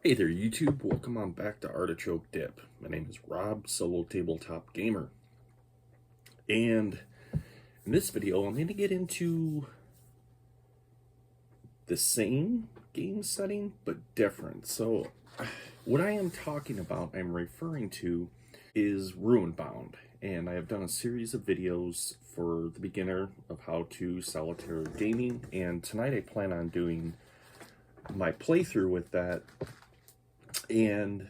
Hey there, YouTube. Welcome on back to Artichoke Dip. My name is Rob, Solo Tabletop Gamer. And in this video, I'm going to get into the same game setting, but different. So, what I am talking about, I'm referring to, is Ruinbound. And I have done a series of videos for the beginner of how to solitaire gaming. And tonight I plan on doing my playthrough with that and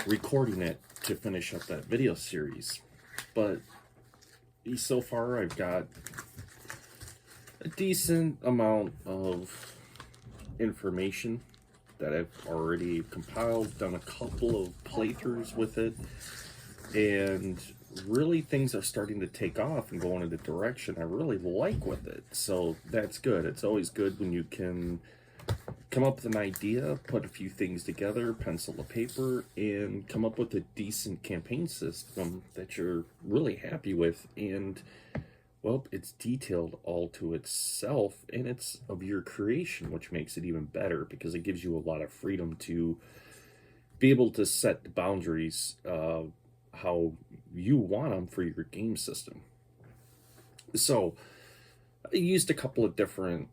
recording it to finish up that video series. But so far I've got a decent amount of information that I've already compiled, done a couple of playthroughs with it, and really things are starting to take off and go in a direction I really like with it. So that's good. It's always good when you can come up with an idea, put a few things together, pencil to paper, and come up with a decent campaign system that you're really happy with. And, well, it's detailed all to itself, and it's of your creation, which makes it even better because it gives you a lot of freedom to be able to set the boundaries how you want them for your game system. So, I used a couple of different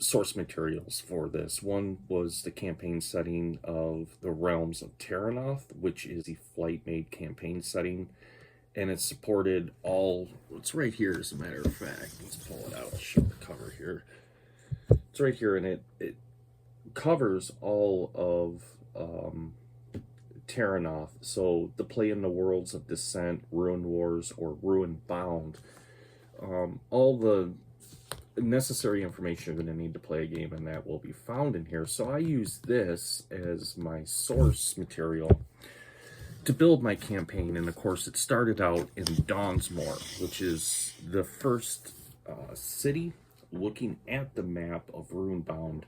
source materials for this. One was the campaign setting of the Realms of Terranoth, which is a flight made campaign setting, and it's supported all. It's right here, as a matter of fact. Let's pull it out, show the cover here. It's right here, and it covers all of Terranoth. So the play in the worlds of Descent, Ruin Wars, or Ruinbound. All the necessary information you're going to need to play a game, and that will be found in here. So I use this as my source material to build my campaign, and of course it started out in Dawnsmore, which is the first city looking at the map of Ruinbound.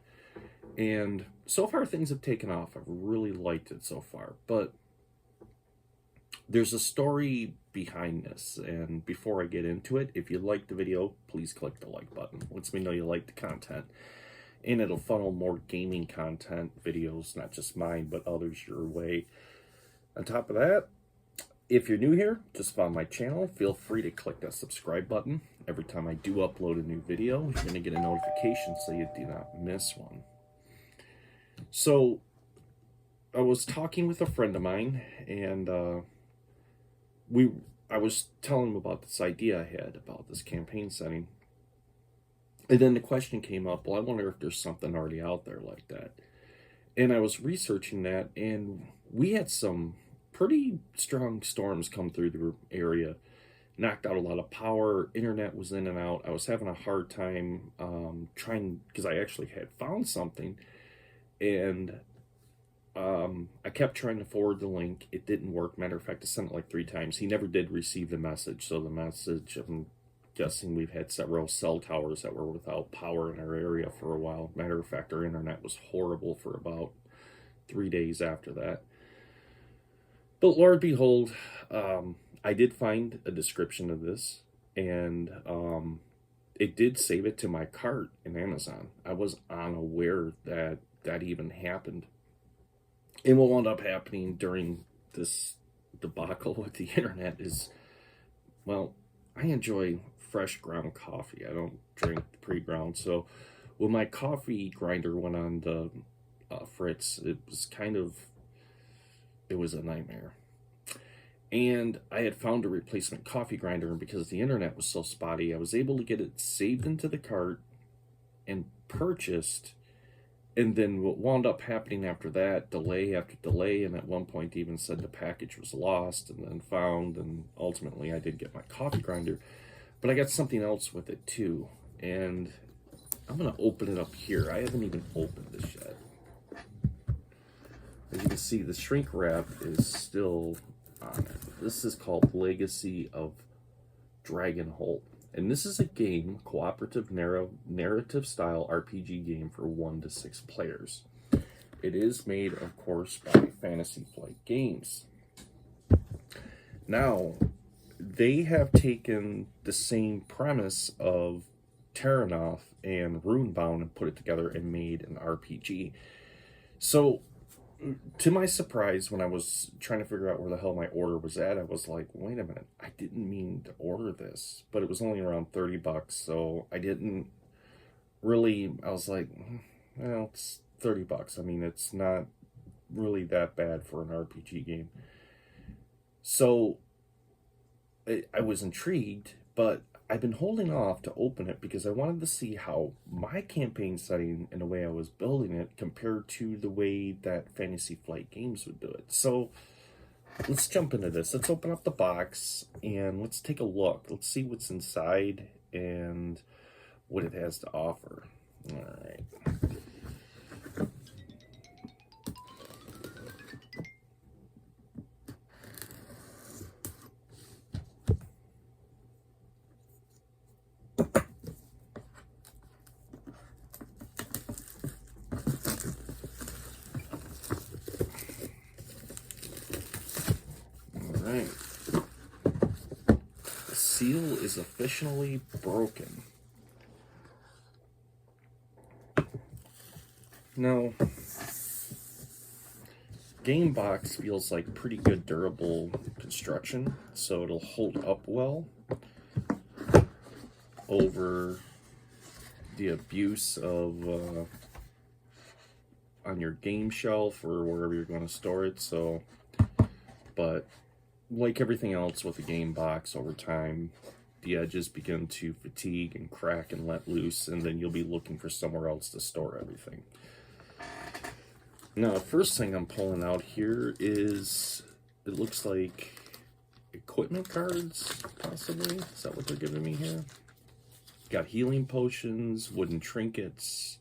And so far things have taken off. I've really liked it so far, but there's a story behind this, and before I get into it, if you like the video, please click the like button. Lets me know you like the content, and it'll funnel more gaming content videos, not just mine, but others your way. On top of that, if you're new here, just found my channel, feel free to click that subscribe button. Every time I do upload a new video, you're going to get a notification so you do not miss one. So, I was talking with a friend of mine, and I was telling him about this idea I had about this campaign setting. And then the question came up, well, I wonder if there's something already out there like that. And I was researching that, and we had some pretty strong storms come through the area. Knocked out a lot of power, internet was in and out. I was having a hard time trying, because I actually had found something, and I kept trying to forward the link. It didn't work. Matter of fact, I sent it like 3 times. He never did receive the message. So the message, I'm guessing we've had several cell towers that were without power in our area for a while. Matter of fact, our internet was horrible for about 3 days after that. But Lord behold, I did find a description of this, and it did save it to my cart in Amazon. I was unaware that that even happened. And what wound up happening during this debacle with the internet is, well, I enjoy fresh ground coffee. I don't drink pre-ground. So when my coffee grinder went on the fritz, it was a nightmare. And I had found a replacement coffee grinder, and because the internet was so spotty, I was able to get it saved into the cart and purchased. And then what wound up happening after that, delay after delay, and at one point even said the package was lost and then found, and ultimately I did get my coffee grinder. But I got something else with it too, and I'm going to open it up here. I haven't even opened this yet. As you can see, the shrink wrap is still on it. This is called Legacy of Dragon Holt. And this is a game, cooperative narrative style RPG game for 1 to 6 players. It is made, of course, by Fantasy Flight Games. Now, they have taken the same premise of Terranoth and Ruinbound and put it together and made an RPG. So, to my surprise, when I was trying to figure out where the hell my order was at, I was like, wait a minute, I didn't mean to order this. But it was only around 30 bucks, so I didn't really, I was like, well, it's 30 bucks. I mean, it's not really that bad for an RPG game. So I was intrigued, but I've been holding off to open it because I wanted to see how my campaign setting and the way I was building it compared to the way that Fantasy Flight Games would do it. So let's jump into this. Let's open up the box and let's take a look. Let's see what's inside and what it has to offer. All right. All right. The seal is officially broken. Now, game box feels like pretty good durable construction, so it'll hold up well over the abuse of on your game shelf or wherever you're going to store it. So, but like everything else with a game box, over time the edges begin to fatigue and crack and let loose, and then you'll be looking for somewhere else to store everything. Now, the first thing I'm pulling out here is, it looks like equipment cards, possibly. Is that what they're giving me here? Got healing potions, wooden trinkets,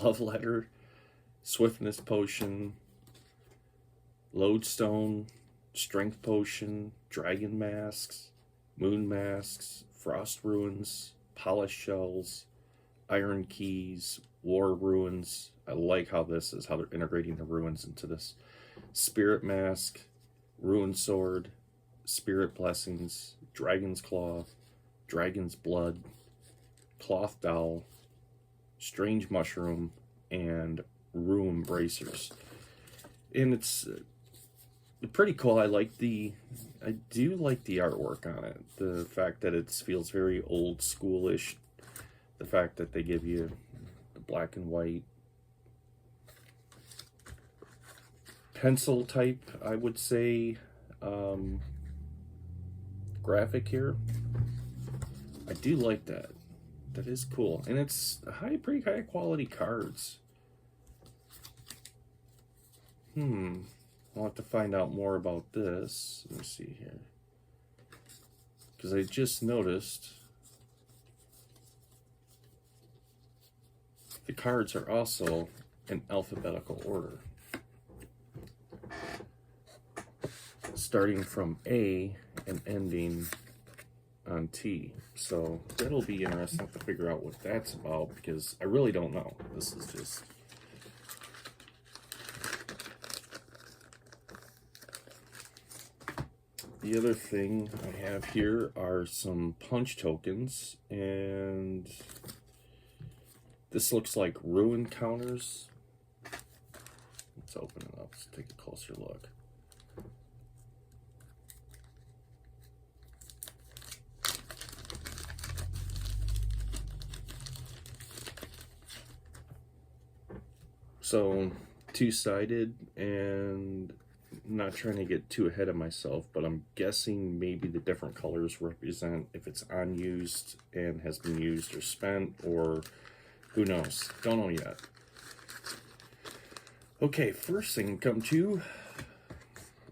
love letter, swiftness potion, lodestone, strength potion, dragon masks, moon masks, frost ruins, polished shells, iron keys, war ruins. I like how this is, how they're integrating the ruins into this. Spirit mask, ruin sword, spirit blessings, dragon's claw, dragon's blood, cloth dowel, strange mushroom, and ruin bracers. And it's pretty cool. I do like the artwork on it. The fact that it feels very old schoolish. The fact that they give you the black and white pencil type, I would say, graphic here. I do like that. That is cool. And it's pretty high quality cards. I'll have to find out more about this. Let me see here. Because I just noticed the cards are also in alphabetical order, starting from A and ending on T. So that'll be interesting to figure out what that's about, because I really don't know. This is just... The other thing I have here are some punch tokens, and this looks like ruin counters. Let's open it up. Let's take a closer look. So, two-sided, and not trying to get too ahead of myself, but I'm guessing maybe the different colors represent if it's unused and has been used or spent, or who knows. Don't know yet. Okay, first thing come to,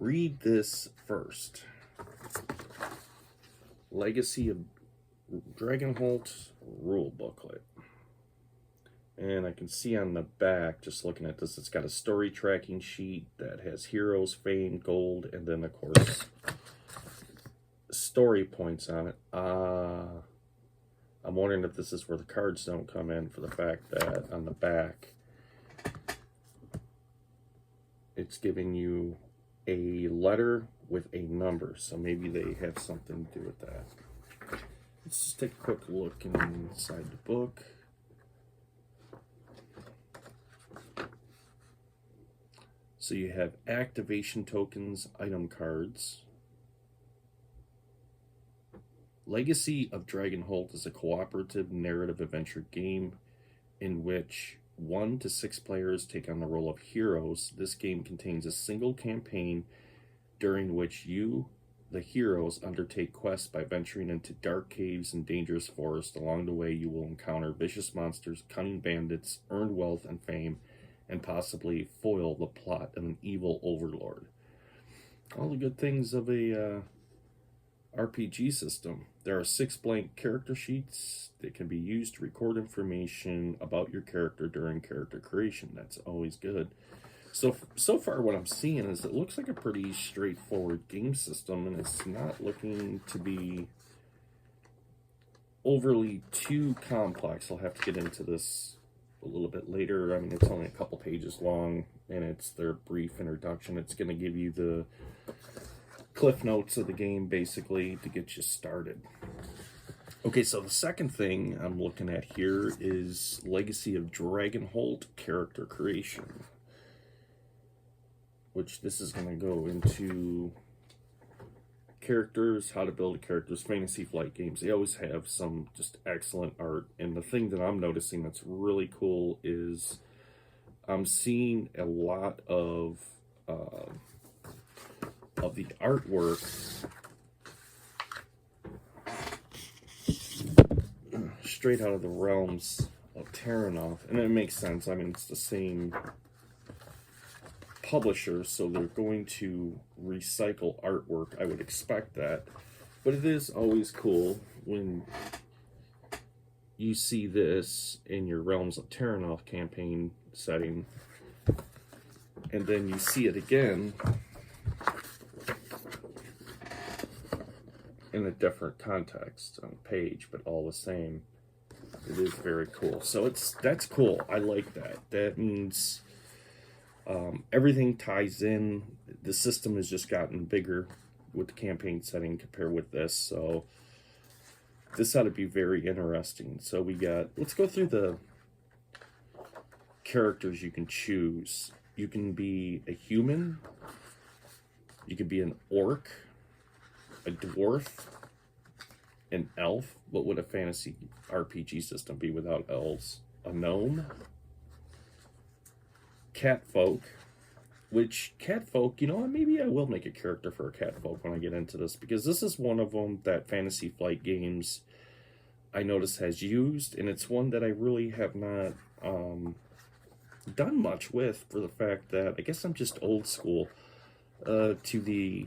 read this first. Legacy of Dragon Holt rule booklet. And I can see on the back, just looking at this, it's got a story tracking sheet that has heroes, fame, gold, and then, of course, story points on it. I'm wondering if this is where the cards don't come in, for the fact that on the back, it's giving you a letter with a number. So maybe they have something to do with that. Let's just take a quick look inside the book. So you have activation tokens, item cards. Legacy of Dragon Holt is a cooperative narrative adventure game in which 1 to 6 players take on the role of heroes. This game contains a single campaign during which you, the heroes, undertake quests by venturing into dark caves and dangerous forests. Along the way, you will encounter vicious monsters, cunning bandits, earn wealth and fame, and possibly foil the plot of an evil overlord. All the good things of a RPG system. There are 6 blank character sheets that can be used to record information about your character during character creation. That's always good. So far what I'm seeing is it looks like a pretty straightforward game system, and it's not looking to be overly too complex. I'll have to get into this a little bit later. I mean, it's only a couple pages long, and it's their brief introduction. It's going to give you the cliff notes of the game, basically, to get you started. Okay, so the second thing I'm looking at here is Legacy of Dragon Holt character creation, which this is going to go into characters, how to build characters, Fantasy Flight games. They always have some just excellent art, and the thing that I'm noticing that's really cool is I'm seeing a lot of the artwork straight out of the realms of Terranoff, and it makes sense. I mean, it's the same publisher, so they're going to recycle artwork. I would expect that, but it is always cool when you see this in your Realms of Terranoff campaign setting, and then you see it again in a different context on a page, but all the same. It is very cool. So that's cool. I like that. That means everything ties in. The system has just gotten bigger with the campaign setting compared with this, so this ought to be very interesting. So we got, let's go through the characters you can choose. You can be a human, you can be an orc, a dwarf, an elf. What would a fantasy RPG system be without elves? A gnome, catfolk, which catfolk, you know what, maybe I will make a character for a catfolk when I get into this, because this is one of them that Fantasy Flight Games I notice has used, and it's one that I really have not done much with, for the fact that I guess I'm just old school to the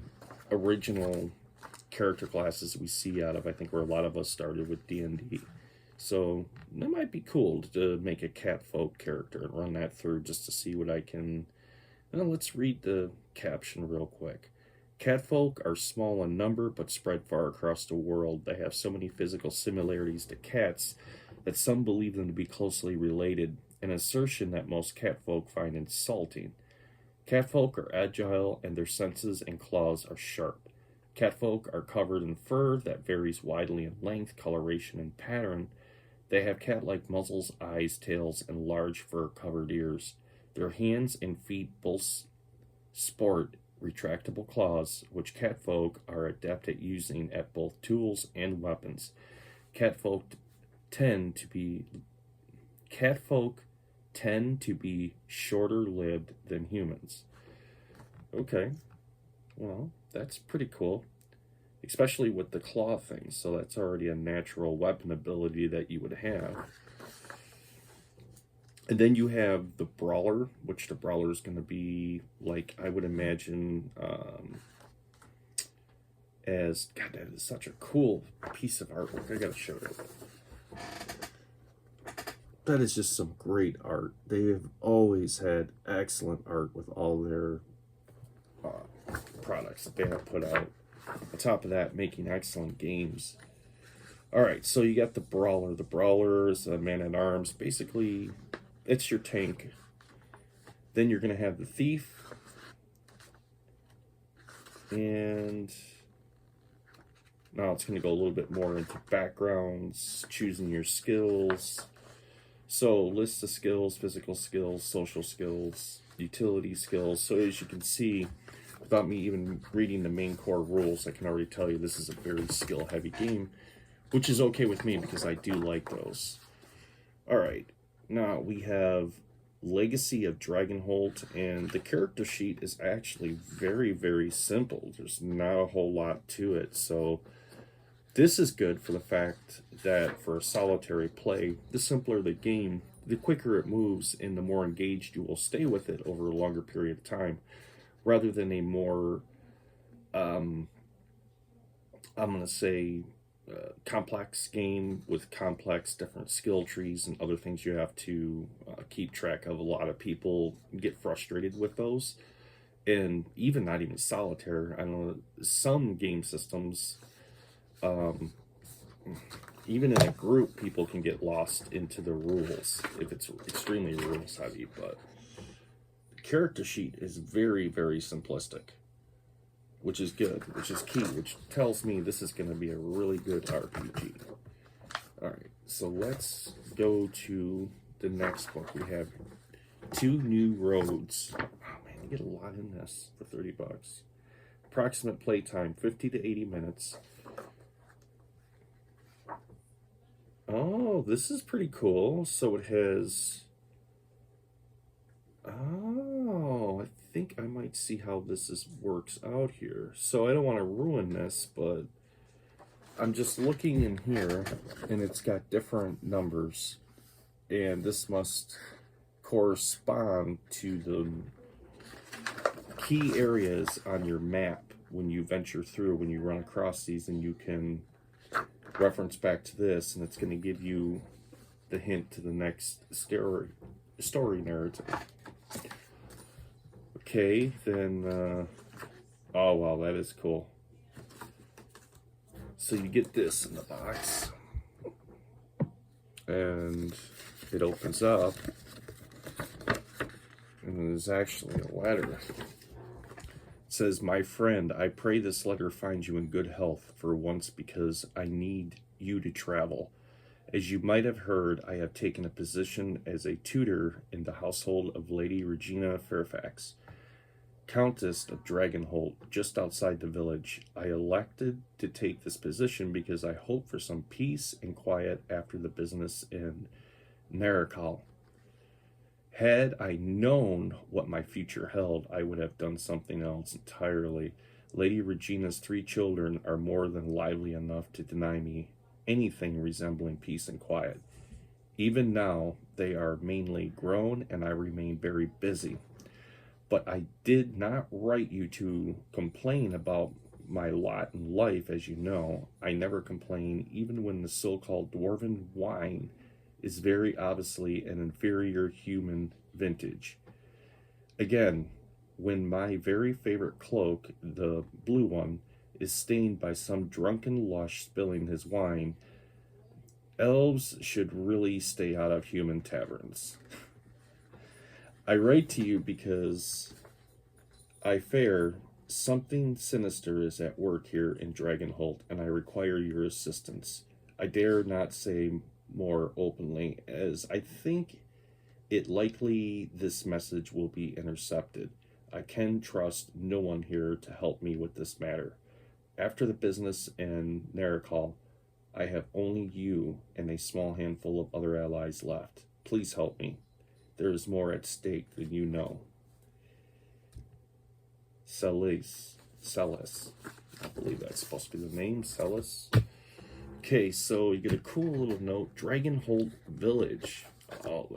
original character classes we see out of, I think, where a lot of us started with D&D. So that might be cool to make a catfolk character and run that through just to see what I can. Well, let's read the caption real quick. Catfolk are small in number but spread far across the world. They have so many physical similarities to cats that some believe them to be closely related, an assertion that most catfolk find insulting. Catfolk are agile and their senses and claws are sharp. Catfolk are covered in fur that varies widely in length, coloration, and pattern. They have cat-like muzzles, eyes, tails, and large fur-covered ears. Their hands and feet both sport retractable claws, which catfolk are adept at using at both tools and weapons. Catfolk tend to be shorter-lived than humans. Okay, well, that's pretty cool, especially with the claw thing. So that's already a natural weapon ability that you would have. And then you have the Brawler, which the Brawler is going to be, like, I would imagine, as, God, that is such a cool piece of artwork. I gotta show it. That is just some great art. They have always had excellent art with all their products that they have put out. On top of that, making excellent games. Alright, so you got the Brawler. The Brawler is a man-at-arms. Basically, it's your tank. Then you're going to have the Thief. And now it's going to go a little bit more into backgrounds, choosing your skills. So, list of skills, physical skills, social skills. utility skills. So as you can see, without me even reading the main core rules, I can already tell you this is a very skill-heavy game, which is okay with me because I do like those. Alright, now we have Legacy of Holt, and the character sheet is actually very, very simple. There's not a whole lot to it, so this is good for the fact that for a solitary play, the simpler the game, the quicker it moves and the more engaged you will stay with it over a longer period of time, rather than a more, I'm going to say, complex game with complex different skill trees and other things you have to keep track of. A lot of people get frustrated with those, and even not even solitaire. I know some game systems, even in a group, people can get lost into the rules if it's extremely rules heavy. But the character sheet is very, very simplistic, which is good, which is key, which tells me this is going to be a really good RPG. Alright, so let's go to the next book. We have Two New Roads. Oh man, you get a lot in this for 30 bucks. Approximate playtime, 50 to 80 minutes. Oh, this is pretty cool. So it has... Oh, I think I might see how works out here. So I don't want to ruin this, but I'm just looking in here, and it's got different numbers, and this must correspond to the key areas on your map when you venture through, when you run across these, and you can reference back to this, and it's going to give you the hint to the next story narrative. Okay, then, oh wow, that is cool. So you get this in the box, and it opens up, and there's actually a letter. It says, "My friend, I pray this letter finds you in good health for once, because I need you to travel. As you might have heard, I have taken a position as a tutor in the household of Lady Regina Fairfax, Countess of Holt, just outside the village. I elected to take this position because I hope for some peace and quiet after the business in Narikal. Had I known what my future held, I would have done something else entirely. Lady Regina's 3 children are more than lively enough to deny me anything resembling peace and quiet. Even now, they are mainly grown, and I remain very busy. But I did not write you to complain about my lot in life, as you know. I never complain, even when the so-called dwarven wine is very obviously an inferior human vintage. Again, when my very favorite cloak, the blue one, is stained by some drunken lush spilling his wine, elves should really stay out of human taverns. I write to you because I fear something sinister is at work here in Holt, and I require your assistance. I dare not say more openly, as I think it likely this message will be intercepted. I can trust no one here to help me with this matter. After the business in Narikal, I have only you and a small handful of other allies left. Please help me. There is more at stake than you know. Celis. I believe that's supposed to be the name, Celis. Okay, so you get a cool little note. Holt Village. Oh,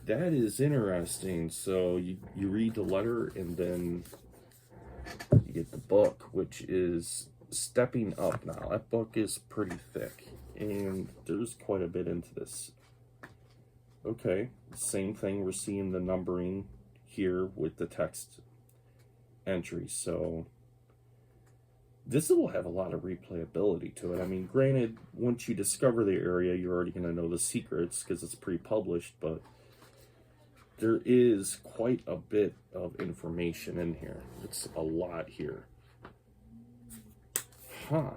that is interesting. So you read the letter, and then you get the book, which is stepping up now. That book is pretty thick, and there's quite a bit into this. Okay, same thing. We're seeing the numbering here with the text entry. So this will have a lot of replayability to it. I mean, granted, once you discover the area, you're already going to know the secrets because it's pre-published, but there is quite a bit of information in here. It's a lot here. Huh.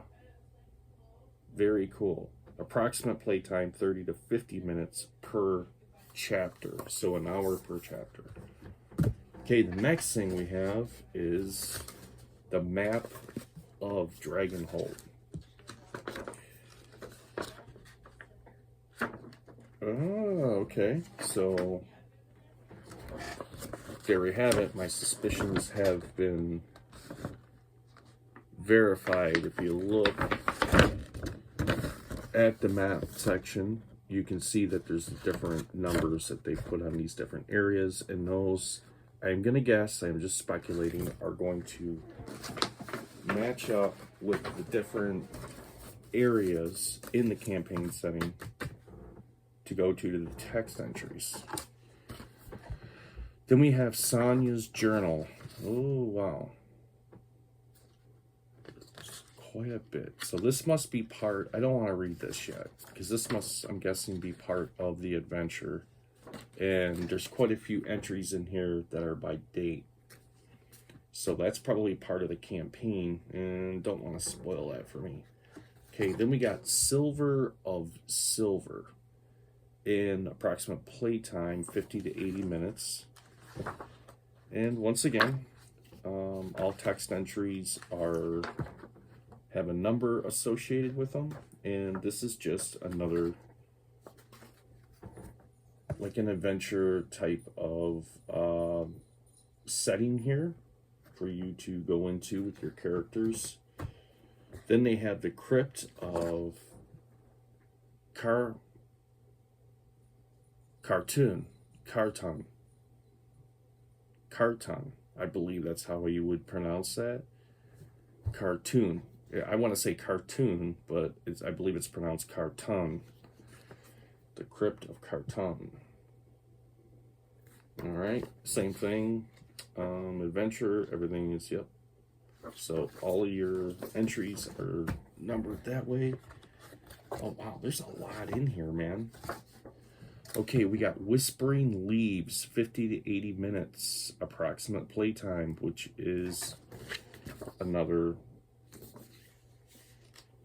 Very cool. Approximate playtime, 30 to 50 minutes per chapter, so an hour per chapter. Okay, the next thing we have is the map of Dragon Holt. Oh, okay. So there we have it. My suspicions have been verified. If you look at the map section, you can see that there's different numbers that they put on these different areas, and those, I'm gonna guess, I'm just speculating, are going to match up with the different areas in the campaign setting to go to the text entries. Then we have Sonia's journal. Oh, wow. Quite a bit. So this must be part, I don't want to read this yet, because this must, I'm guessing, be part of the adventure. And there's quite a few entries in here that are by date. So that's probably part of the campaign, and don't want to spoil that for me. Okay, then we got Silver of Silver. In approximate playtime, 50 to 80 minutes. And once again, all text entries have a number associated with them, and this is just another, like an adventure type of setting here for you to go into with your characters. Then they have the Crypt of Car. Carton, I believe that's how you would pronounce that. Cartoon. I want to say cartoon, but I believe it's pronounced carton. The Crypt of Carton. All right, same thing. Adventure, everything is, yep. So all of your entries are numbered that way. Oh wow, there's a lot in here, man. Okay, we got Whispering Leaves, 50 to 80 minutes approximate playtime, which is another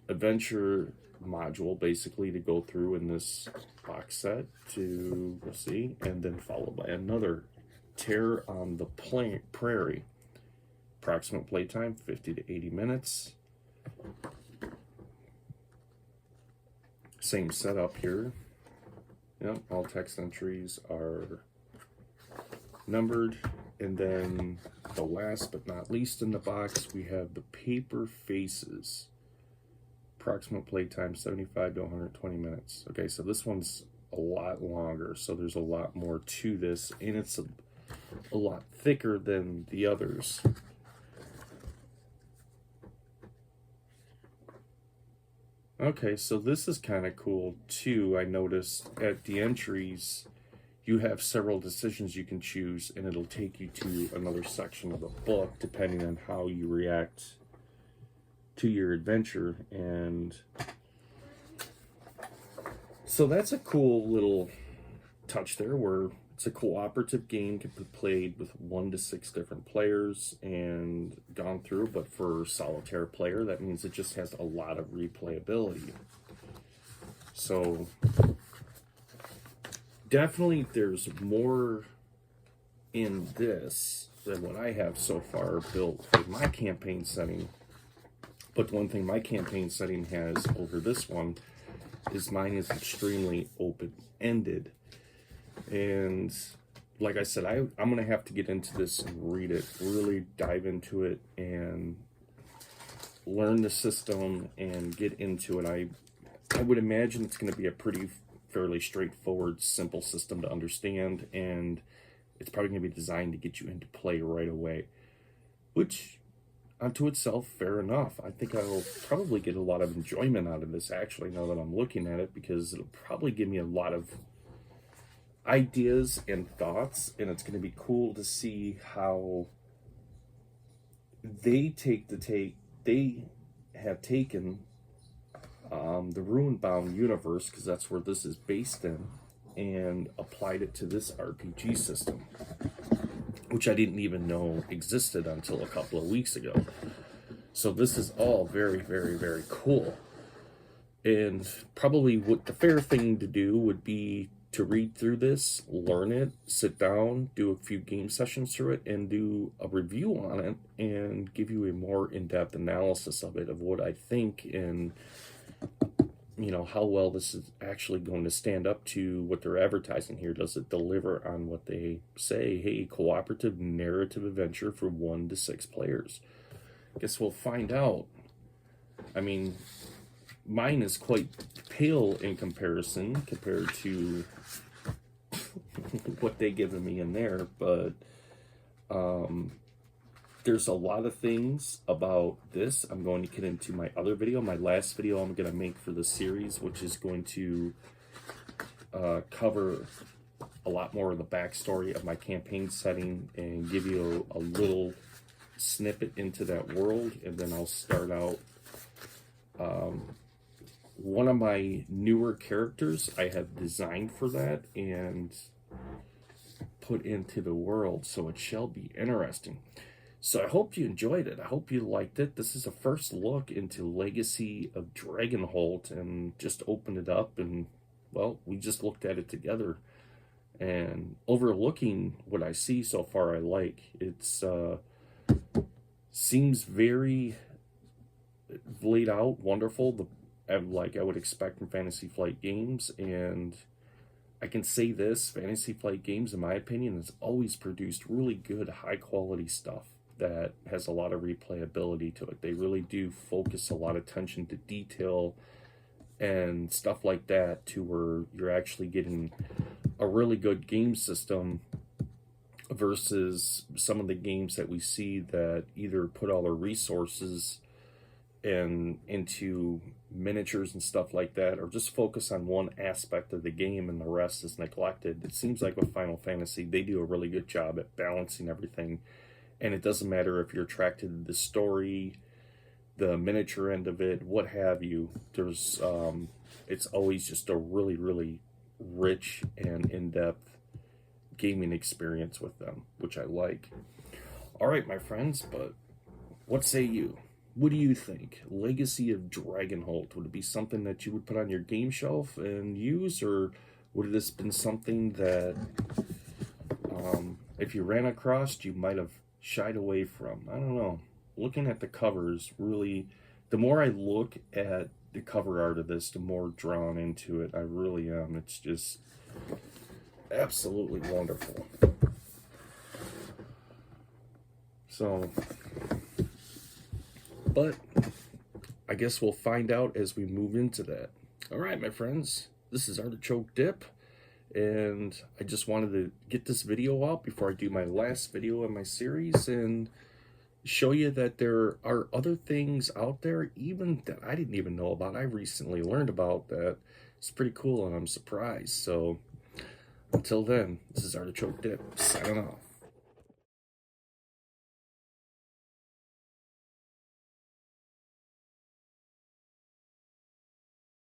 adventure module, basically, to go through in this box set to see, and then followed by another Terror on the Prairie. Approximate playtime, 50 to 80 minutes. Same setup here. Yep, all text entries are numbered. And then the last but not least in the box, we have the Paper Faces. Approximate playtime, 75 to 120 minutes. Okay, so this one's a lot longer, so there's a lot more to this, and it's a lot thicker than the others. Okay, so this is kind of cool too. I noticed at the entries, you have several decisions you can choose, and it'll take you to another section of the book depending on how you react to your adventure. And so that's a cool little touch there, where it's a cooperative game, can be played with 1 to 6 different players and gone through, but for solitaire player, that means it just has a lot of replayability. So definitely there's more in this than what I have so far built for my campaign setting. But one thing my campaign setting has over this one is mine is extremely open-ended. And like I said, I'm going to have to get into this and read it, really dive into it and learn the system and get into it. I would imagine it's going to be a fairly straightforward, simple system to understand, and it's probably going to be designed to get you into play right away, which unto itself, fair enough. I think I'll probably get a lot of enjoyment out of this, actually, now that I'm looking at it, because it'll probably give me a lot of ideas and thoughts, and it's going to be cool to see how they have taken the Ruinbound universe, because that's where this is based in, and applied it to this RPG system, which I didn't even know existed until a couple of weeks ago. So this is all very, very, very cool. And probably what the fair thing to do would be to read through this, learn it, sit down, do a few game sessions through it, and do a review on it, and give you a more in-depth analysis of it, of what I think, and how well this is actually going to stand up to what they're advertising here. Does it deliver on what they say? Hey, cooperative narrative adventure for 1 to 6 players. Guess we'll find out. I mean, mine is quite pale in comparison compared to what they given me in there, but there's a lot of things about this I'm going to get into my other video, my last video I'm going to make for the series, which is going to cover a lot more of the backstory of my campaign setting and give you a little snippet into that world. And then I'll start out one of my newer characters I have designed for that and put into the world, so it shall be interesting. So I hope you enjoyed it. I hope you liked it. This is a first look into Legacy of Holt, and just opened it up, and well, we just looked at it together. And overlooking what I see so far, I like. It's seems very laid out, wonderful, like I would expect from Fantasy Flight Games. And I can say this, Fantasy Flight Games, in my opinion, has always produced really good, high-quality stuff that has a lot of replayability to it. They really do focus a lot of attention to detail and stuff like that, to where you're actually getting a really good game system versus some of the games that we see that either put all their resources into miniatures and stuff like that, or just focus on one aspect of the game and the rest is neglected. It seems like with Final Fantasy, they do a really good job at balancing everything. And it doesn't matter if you're attracted to the story, the miniature end of it, what have you. There's, it's always just a really, really rich and in-depth gaming experience with them, which I like. All right, my friends, but what say you? What do you think? Legacy of Holt, would it be something that you would put on your game shelf and use, or would this been something that, if you ran across, you might have shied away from? I don't know. Looking at the covers, really, the more I look at the cover art of this, the more drawn into it I really am. It's just absolutely wonderful. So, but I guess we'll find out as we move into that. All right, my friends, this is Artichoke Dip, and I just wanted to get this video out before I do my last video in my series and show you that there are other things out there even that I didn't even know about. I recently learned about that. It's pretty cool, and I'm surprised. So until then, this is Artichoke Dip signing off.